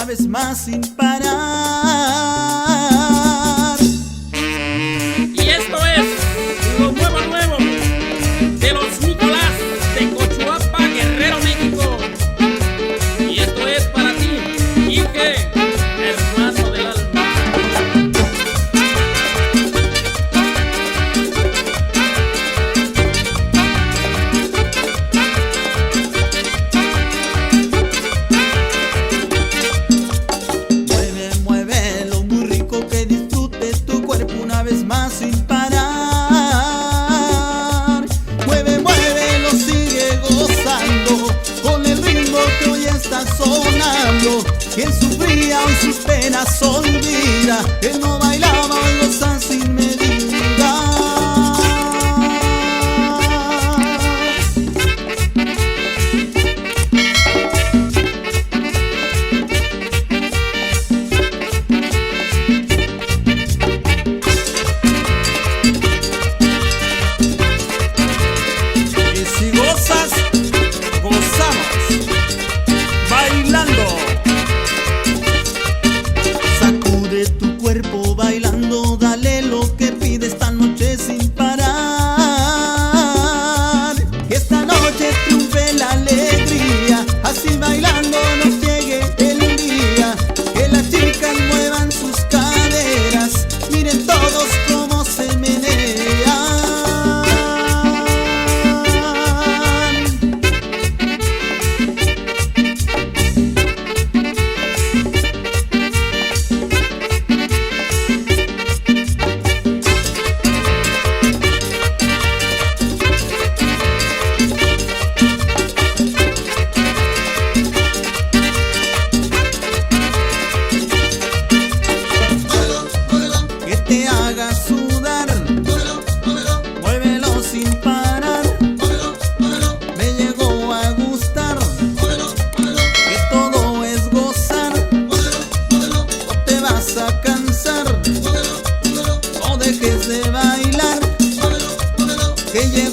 una vez más sin parar. Y esto es lo nuevo de los Nicolás de Cochuapa, Guerrero, México. Y esto es para ti, Ige, hermano del alma. Una vez más sin parar. Mueve, muévelo, sigue gozando con el ritmo que hoy está sonando. Quien sufría hoy sus penas olvida, él no bailaba, hoy goza sin medida. Sacude tu cuerpo bailando, dale lo que pide esta noche sin parar. Que esta noche triunfe la alegría, así bailando nos llegue el día. Que las chicas muevan sus caderas, miren todos cómo se menean. Te haga sudar, muévelo sin parar. Me llegó a gustar, que todo es gozar. No te vas a cansar, no dejes de bailar, que llegó